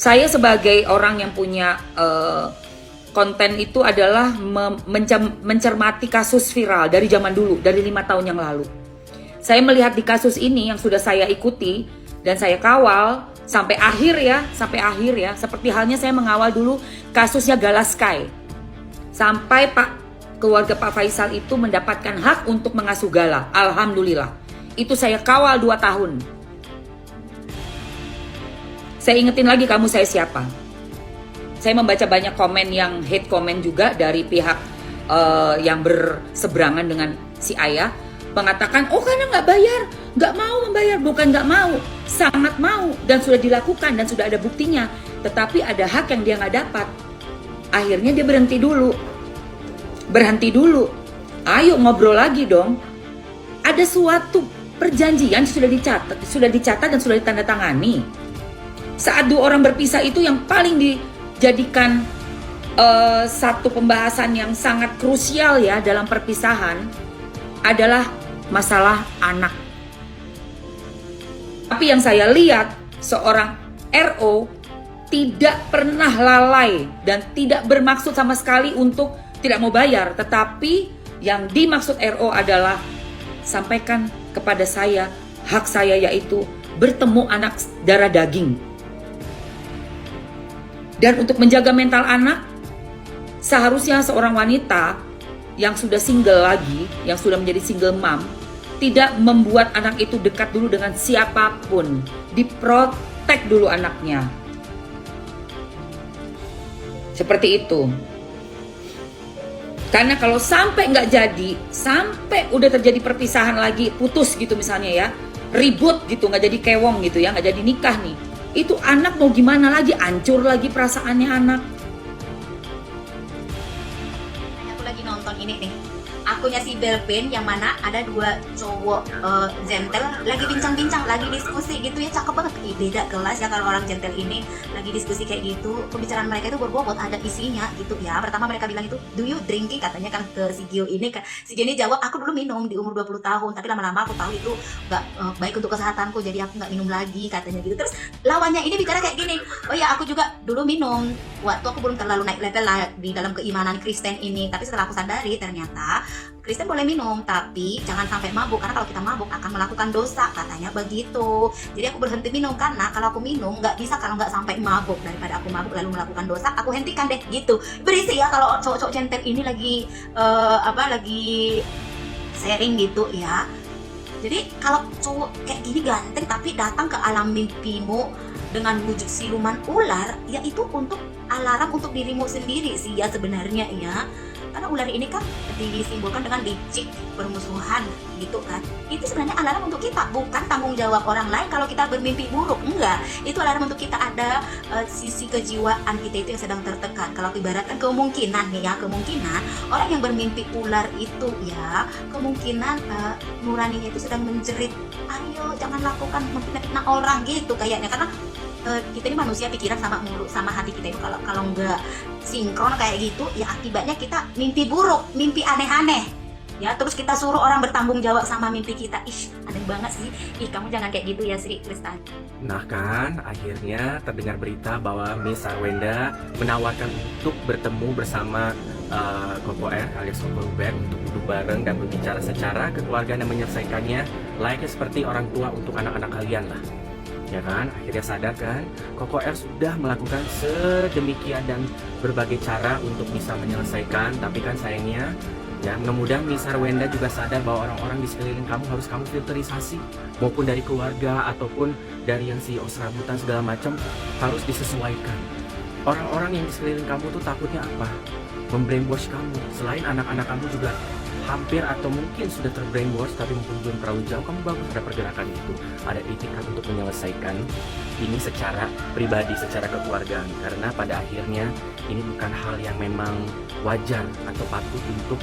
Saya sebagai orang yang punya konten itu adalah mencermati kasus viral dari zaman dulu, dari 5 tahun yang lalu. Saya melihat di kasus ini yang sudah saya ikuti dan saya kawal sampai akhir ya, seperti halnya saya mengawal dulu kasusnya Gala Sky. Sampai keluarga Pak Faisal itu mendapatkan hak untuk mengasuh Gala. Alhamdulillah. Itu saya kawal 2 tahun. Saya ingetin lagi kamu saya siapa. Saya membaca banyak komen yang hate comment juga dari pihak yang berseberangan dengan si ayah. Mengatakan, oh karena nggak bayar, nggak mau membayar. Bukan nggak mau, sangat mau. Dan sudah dilakukan dan sudah ada buktinya. Tetapi ada hak yang dia nggak dapat. Akhirnya dia berhenti dulu. Ayo ngobrol lagi dong. Ada suatu perjanjian sudah dicatat dan sudah ditandatangani. Saat 2 orang berpisah itu yang paling dijadikan satu pembahasan yang sangat krusial ya dalam perpisahan adalah masalah anak. Tapi yang saya lihat seorang RO tidak pernah lalai dan tidak bermaksud sama sekali untuk tidak mau bayar, tetapi yang dimaksud RO adalah sampaikan kepada saya hak saya, yaitu bertemu anak darah daging. Dan untuk menjaga mental anak, seharusnya seorang wanita yang sudah single lagi, yang sudah menjadi single mom, tidak membuat anak itu dekat dulu dengan siapapun. Diprotek dulu anaknya. Seperti itu. Karena kalau sampai nggak jadi, sampai udah terjadi perpisahan lagi, putus gitu misalnya ya, ribut gitu, nggak jadi kewong gitu ya, nggak jadi nikah nih, itu anak mau gimana lagi, hancur lagi perasaannya anak. Aku lagi nonton ini nih, akunya si Belvin yang mana ada 2 cowok gentle lagi bincang-bincang, lagi diskusi gitu ya, cakep banget. Beda kelas ya kalau orang gentle ini lagi diskusi kayak gitu, pembicaraan mereka itu berbobot, ada isinya gitu ya. Pertama mereka bilang itu, do you drinking, katanya kan ke si Gio ini. Si Gio ini jawab, aku dulu minum di umur 20 tahun, tapi lama-lama aku tahu itu gak baik untuk kesehatanku, jadi aku gak minum lagi, katanya gitu. Terus lawannya ini bicara kayak gini, oh ya aku juga dulu minum waktu aku belum terlalu naik level lah di dalam keimanan Kristen ini, tapi setelah aku sadari ternyata Kristen boleh minum, tapi jangan sampai mabuk, karena kalau kita mabuk akan melakukan dosa, katanya begitu. Jadi aku berhenti minum karena kalau aku minum nggak bisa kalau nggak sampai mabuk, daripada aku mabuk lalu melakukan dosa, aku hentikan deh gitu. Berisi ya kalau cowok-cowok centet ini lagi lagi sharing gitu ya. Jadi kalau cowok kayak gini ganteng tapi datang ke alam mimpimu dengan wujud siluman ular, ya itu untuk alarm untuk dirimu sendiri sih ya sebenarnya ya. Karena ular ini kan disimbolkan dengan licik, bermusuhan gitu kan. Itu sebenarnya alarm untuk kita, bukan tanggung jawab orang lain kalau kita bermimpi buruk. Enggak, itu alarm untuk kita, ada sisi kejiwaan kita itu yang sedang tertekan. Kalau ibaratkan kemungkinan nih ya, kemungkinan orang yang bermimpi ular itu ya, kemungkinan nuraninya itu sedang menjerit, ayo jangan lakukan memfitnah orang gitu kayaknya. Karena kita ini manusia, pikiran sama mulut sama hati kita itu kalau nggak sinkron kayak gitu ya, akibatnya kita mimpi buruk, mimpi aneh-aneh ya. Terus kita suruh orang bertanggung jawab sama mimpi kita. Ih, aneh banget sih. Ih, kamu jangan kayak gitu ya Sri Kristan. Nah kan, akhirnya terdengar berita bahwa Miss Arwenda menawarkan untuk bertemu bersama Koko R alias Koko Ubed untuk duduk bareng dan berbicara secara kekeluargaan dan menyelesaikannya layaknya seperti orang tua untuk anak-anak kalian lah. Ya kan, akhirnya sadar kan, Koko R sudah melakukan sedemikian dan berbagai cara untuk bisa menyelesaikan. Tapi kan sayangnya, ya mudah-mudahan Miss Arwenda juga sadar bahwa orang-orang di sekeliling kamu harus kamu filterisasi, maupun dari keluarga ataupun dari yang CEO serabutan segala macam, harus disesuaikan. Orang-orang yang di sekeliling kamu tuh takutnya apa? Membrainwash kamu. Selain anak-anak kamu juga hampir atau mungkin sudah terbrainwash, tapi mungkin belum terlalu jauh, kamu bagus ada pergerakan itu, ada itikat untuk menyelesaikan ini secara pribadi, secara kekeluargaan. Karena pada akhirnya ini bukan hal yang memang wajar atau patut untuk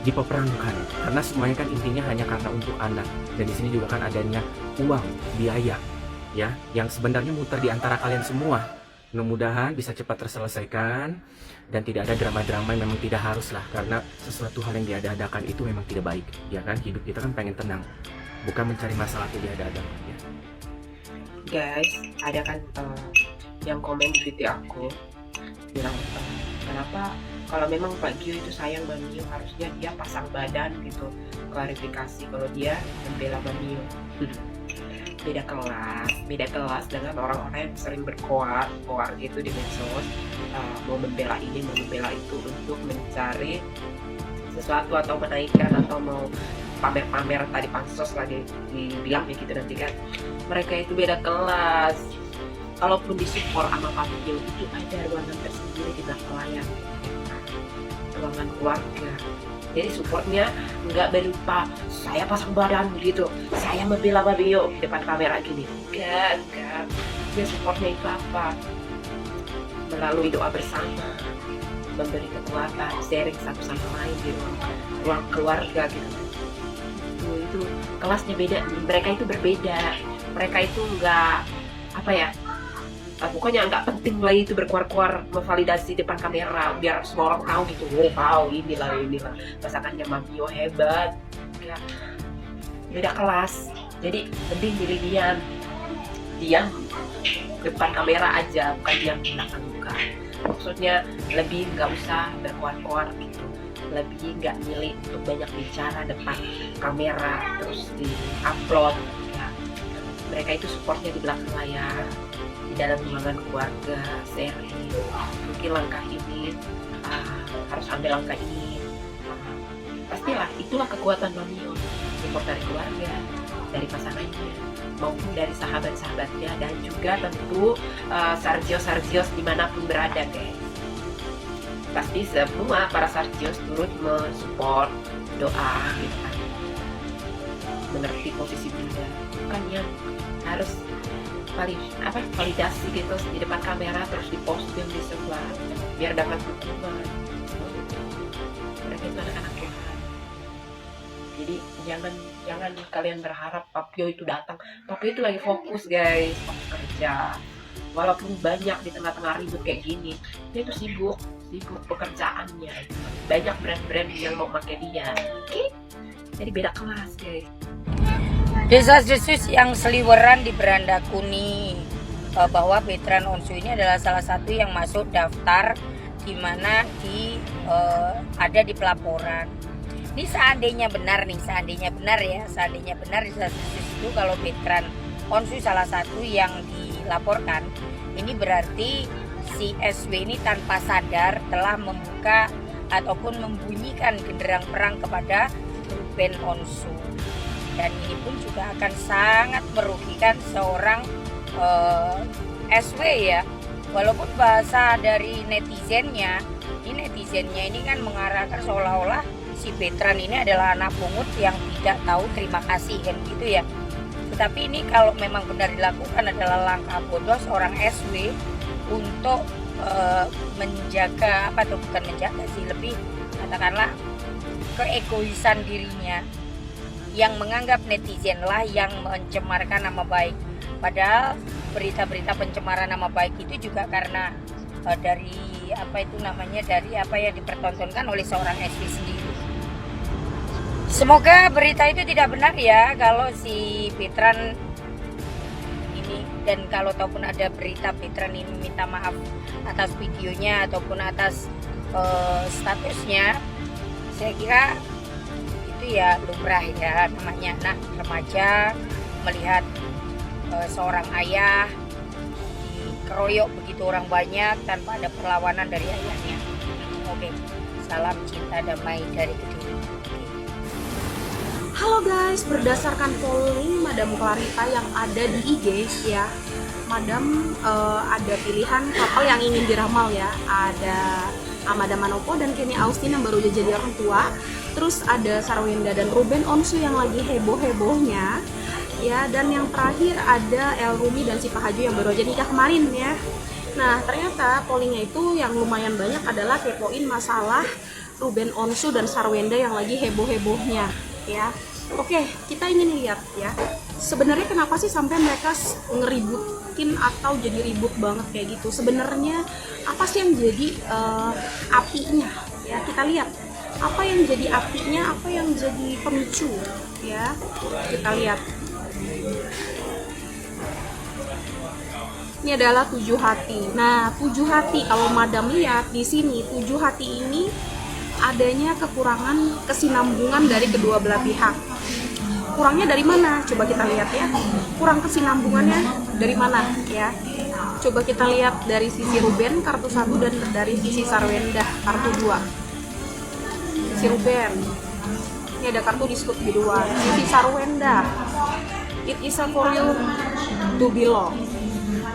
dipeperangkan, karena semuanya kan intinya hanya karena untuk anak. Dan di sini juga kan adanya uang, biaya ya, yang sebenarnya muter di antara kalian semua. Mudah-mudahan bisa cepat terselesaikan dan tidak ada drama-drama yang memang tidak harus lah, karena sesuatu hal yang diada-adakan itu memang tidak baik, ya kan? Hidup kita kan pengen tenang, bukan mencari masalah yang diada-adakan ya. Guys, ada kan yang komen di video aku bilang kenapa kalau memang Pak Gio itu sayang Mio harusnya dia pasang badan gitu, klarifikasi kalau dia membela Mio. beda kelas dengan orang-orang yang sering berkoar gitu di medsos, mau membela ini mau membela itu untuk mencari sesuatu atau menaikkan atau mau pamer-pamer. Tadi pansos lagi dibilangnya gitu nanti kan, mereka itu beda kelas. Kalaupun disupport sama Pak Gio itu ada ruangan tersendiri di belakang layar, ruangan keluarga. Jadi supportnya nggak berupa saya pasang badan gitu, saya membela Pak Gio di depan kamera gini. Enggak. Dia supportnya itu apa? Melalui doa bersama, memberi kekuatan, sharing satu sama lain di ruang keluarga gitu. Itu kelasnya beda. Mereka itu berbeda. Mereka itu nggak apa ya? Pokoknya nggak penting lah itu berkuar-kuar memvalidasi depan kamera biar semua orang tahu gitu. Tahu inilah pasangannya Mio hebat. Ya, beda kelas. Jadi mending milih diam depan kamera aja, bukan diam di belakang muka. Maksudnya lebih nggak usah berkuar-kuar gitu, lebih nggak milih untuk banyak bicara depan kamera terus di upload. Ya, mereka itu supportnya di belakang layar, di dalam ruangan keluarga, sharing. Mungkin langkah ini harus ambil langkah ini. Pastilah itulah kekuatan Mio, support dari keluarga, dari pasangannya, maupun dari sahabat-sahabatnya, dan juga tentu Sarjios dimanapun berada guys. Pasti semua para Sarjios turut mensupport, doa gitu kan, mengerti posisi bunda, bukan yang harus validasi gitu di depan kamera terus diposting di sebelah biar dapat dukungan. Mereka itu anak-anak Tuhan. Jadi jangan kalian berharap Pak Gio itu datang. Pak Gio itu lagi fokus guys, fokus kerja. Walaupun banyak di tengah-tengah ribut kayak gini, dia itu sibuk pekerjaannya. Banyak brand-brand yang mau pakai dia. Oke? Jadi beda kelas guys. Desas-desus yang seliweran di beranda Kuni bahwa Betran Onsu ini adalah salah satu yang masuk daftar di mana ada di pelaporan. Ini seandainya benar desas-desus itu kalau Betran Onsu salah satu yang dilaporkan, ini berarti si SW ini tanpa sadar telah membuka ataupun membunyikan genderang perang kepada Ruben Onsu. Dan ini pun juga akan sangat merugikan seorang SW ya. Walaupun bahasa dari netizennya ini kan mengarahkan seolah-olah si Betran ini adalah anak pungut yang tidak tahu terima kasih kan gitu ya. Tetapi ini kalau memang benar dilakukan adalah langkah bodoh seorang SW untuk menjaga bukan menjaga sih, lebih katakanlah keegoisan dirinya, yang menganggap netizen lah yang mencemarkan nama baik. Padahal berita-berita pencemaran nama baik itu juga karena dari dari apa yang dipertontonkan oleh seorang SW sendiri. Semoga berita itu tidak benar ya kalau si Betran ini, dan kalau ataupun ada berita Betran ini minta maaf atas videonya ataupun atas statusnya, saya kira itu ya lumrah ya, namanya anak remaja melihat seorang ayah dikeroyok begitu orang banyak tanpa ada perlawanan dari ayahnya. Oke, salam cinta damai dari Kediri. Halo guys, berdasarkan polling Madam Clarita yang ada di IG ya, Madam ada pilihan couple yang ingin diramal ya. Ada Amanda Manopo dan Kenny Austin yang baru jadi orang tua. Terus ada Sarwenda dan Ruben Onsu yang lagi heboh-hebohnya ya. Dan yang terakhir ada El Rumi dan si Pak Haju yang baru aja nikah kemarin ya. Nah ternyata pollingnya itu yang lumayan banyak adalah kepoin masalah Ruben Onsu dan Sarwenda yang lagi heboh-hebohnya ya. Oke, kita ingin lihat ya, sebenarnya kenapa sih sampai mereka ngeributin atau jadi ribut banget kayak gitu. Sebenarnya apa sih yang jadi apinya ya, kita lihat apa yang jadi apinya, apa yang jadi pemicu ya, kita lihat. Ini adalah 7 hati. Nah, 7 hati kalau Madam lihat di sini, 7 hati ini adanya kekurangan kesinambungan dari kedua belah pihak. Kurangnya dari mana? Coba kita lihat ya. Kurang kesinambungannya dari mana ya? Coba kita lihat dari sisi Ruben kartu 1 dan dari sisi Sarwenda kartu 2. Sisi Ruben. Ini ada kartu diskut biduan. Sisi Sarwenda. It is a for you to belong.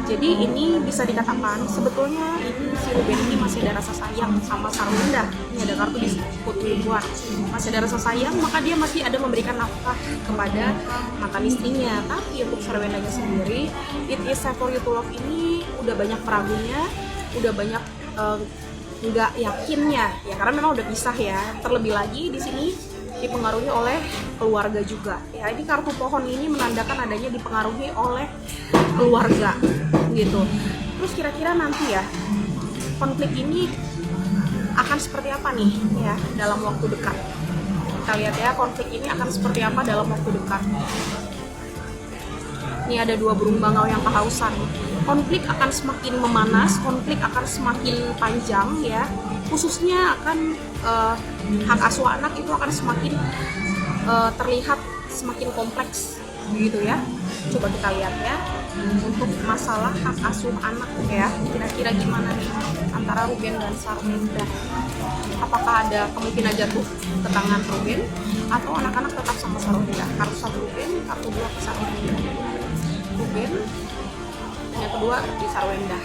Jadi ini bisa dikatakan sebetulnya ini si Ruben ini masih ada rasa sayang sama Sarwenda. Ini ada kartu diskut biduan. Masih ada rasa sayang, maka dia masih ada memberikan nafkah kepada mantan istrinya. Tapi untuk Sarwendanya sendiri, it is a for you to love ini udah banyak peragunya, udah banyak nggak yakinnya ya, karena memang udah pisah ya. Terlebih lagi di sini dipengaruhi oleh keluarga juga ya. Ini kartu pohon ini menandakan adanya dipengaruhi oleh keluarga gitu. Terus kira-kira nanti ya konflik ini akan seperti apa nih ya dalam waktu dekat. Kita lihat ya konflik ini akan seperti apa dalam waktu dekat. Ini ada 2 burung bangau yang kehausan. Konflik akan semakin memanas, konflik akan semakin panjang ya. Khususnya akan hak asuh anak itu akan semakin terlihat semakin kompleks begitu ya. Coba kita lihat ya untuk masalah hak asuh anak ya, kira-kira gimana nih antara Ruben dan Sarwenda. Apakah ada kemungkinan jatuh ke tangan Ruben atau anak-anak tetap sama Sarwenda? Kartu 1 Ruben, kartu 2 ke Sarwenda. Ruben, yang kedua di Sarwenda.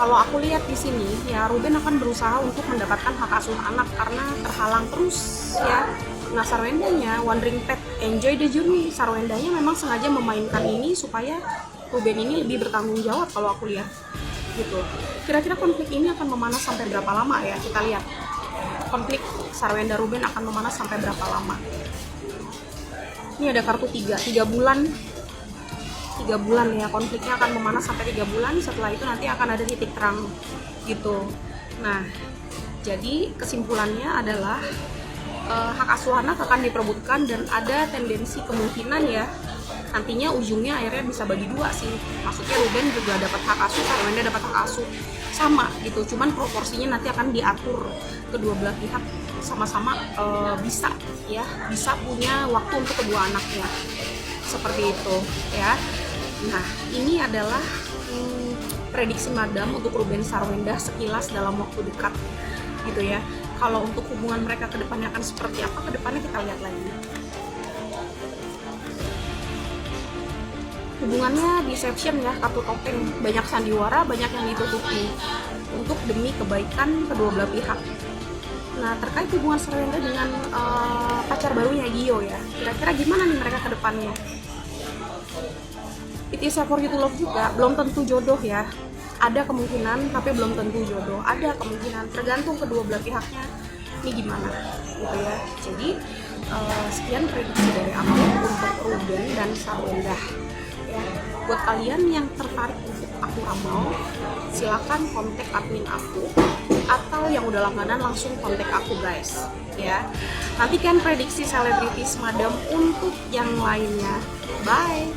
Kalau aku lihat di sini ya, Ruben akan berusaha untuk mendapatkan hak asuh anak karena terhalang terus ya. Nah, Sarwendanya Wandering Pet, enjoy the journey. Sarwendanya memang sengaja memainkan ini supaya Ruben ini lebih bertanggung jawab kalau aku lihat gitu. Kira-kira konflik ini akan memanas sampai berapa lama ya? Kita lihat konflik Sarwenda Ruben akan memanas sampai berapa lama. Ini ada kartu 3 bulan. 3 bulan ya, konfliknya akan memanas sampai 3 bulan. Setelah itu nanti akan ada titik terang gitu. Nah, jadi kesimpulannya adalah hak asuh anak akan diperebutkan dan ada tendensi kemungkinan ya nantinya ujungnya akhirnya bisa bagi 2 sih. Maksudnya Ruben juga dapat hak asuh, Sarwenda dapat hak asuh sama gitu. Cuman proporsinya nanti akan diatur kedua belah pihak sama-sama bisa punya waktu untuk kedua anaknya. Seperti itu ya. Nah, ini adalah prediksi Madam untuk Ruben Sarwenda sekilas dalam waktu dekat gitu ya. Kalau untuk hubungan mereka ke depannya akan seperti apa, ke depannya kita lihat lagi. Hubungannya deception ya, kartu topeng, banyak sandiwara, banyak yang ditutupi untuk demi kebaikan kedua belah pihak. Nah, terkait hubungan Sarwenda dengan pacar barunya Gio ya, kira-kira gimana nih mereka ke depannya? It is a for you to love juga, belum tentu jodoh ya. Ada kemungkinan, tapi belum tentu jodoh. Ada kemungkinan, tergantung kedua belah pihaknya. Ini gimana, gitu ya. Jadi sekian prediksi dari aku untuk Ruben dan Sarwenda. Ya, buat kalian yang tertarik untuk aku ramal, silakan kontak admin aku atau yang udah langganan langsung kontak aku guys. Ya, nantikan prediksi selebritis Madam untuk yang lainnya. Bye.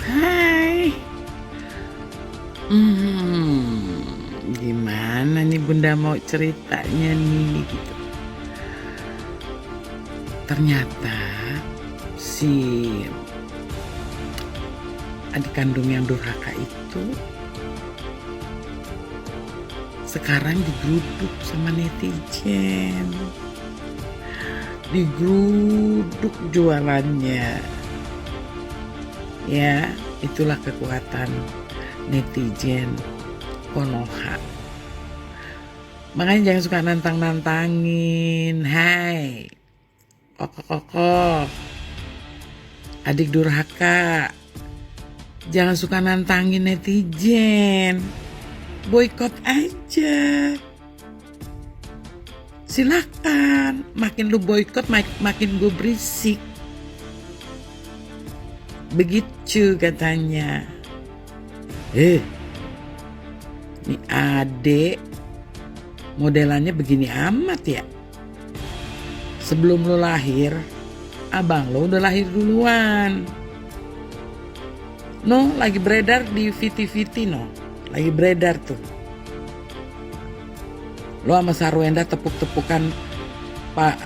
Hai. Gimana nih Bunda mau ceritanya nih gitu. Ternyata si adik kandung yang durhaka itu sekarang digeruduk sama netizen. Digeruduk jualannya. Ya, itulah kekuatan netizen Konoha. Makanya jangan suka nantang-nantangin. Hai Koko adik durhaka, jangan suka nantangin netizen. Boykot aja. Silakan. Makin lu boykot makin gue berisik. Begitu katanya. Ini adek modelannya begini amat ya. Sebelum lo lahir, abang lo udah lahir duluan. No, lagi beredar di VT no. Lagi beredar tuh. Lo sama Sarwenda tepuk-tepukan Pak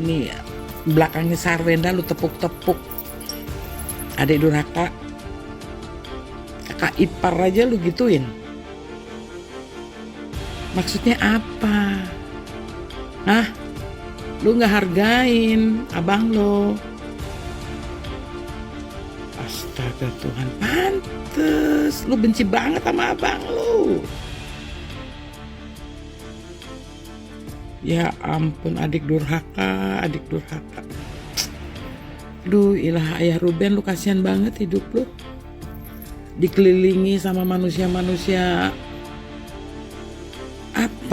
nih belakangnya Sarwenda lu tepuk-tepuk. Adik durhaka. Kakak ipar aja lu gituin. Maksudnya apa? Hah? Lu nggak hargain abang lo. Astaga Tuhan, pantes lu benci banget sama abang lu. Ya ampun, adik durhaka. Duh, ilah ayah Ruben, lu kasihan banget hidup lu. Dikelilingi sama manusia-manusia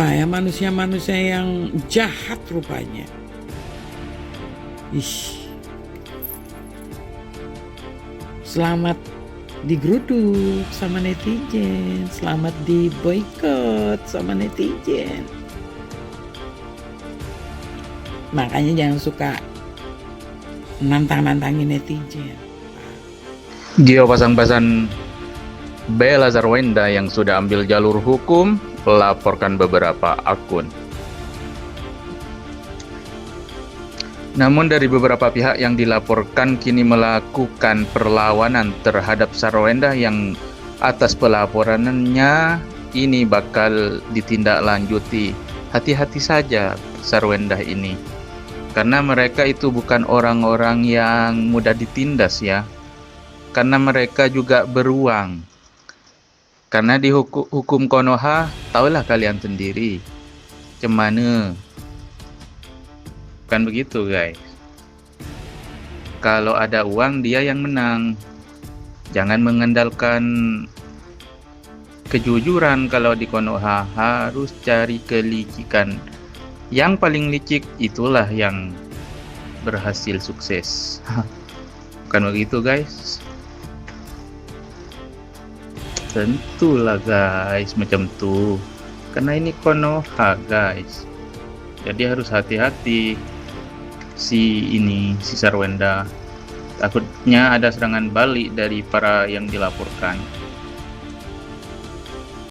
manusia-manusia yang jahat rupanya. Selamat digeruduk sama netizen, selamat diboikot sama netizen. Makanya jangan suka nantang-nantangin netizen. Gio pasang-pasang Bella Sarwenda yang sudah ambil jalur hukum laporkan beberapa akun. Namun dari beberapa pihak yang dilaporkan kini melakukan perlawanan terhadap Sarwenda yang atas pelaporannya ini bakal ditindaklanjuti. Hati-hati saja Sarwenda ini. Karena mereka itu bukan orang-orang yang mudah ditindas ya. Karena mereka juga beruang. Karena di hukum Konoha, tahulah kalian sendiri. Cemana? Bukan begitu guys. Kalau ada uang dia yang menang. Jangan mengandalkan kejujuran kalau di Konoha. Harus cari kelicikan. Yang paling licik itulah yang berhasil sukses. Bukan begitu guys. Tentulah guys macam tuh. Karena ini Konoha guys. Jadi harus hati-hati si Sarwenda. Takutnya ada serangan balik dari para yang dilaporkan.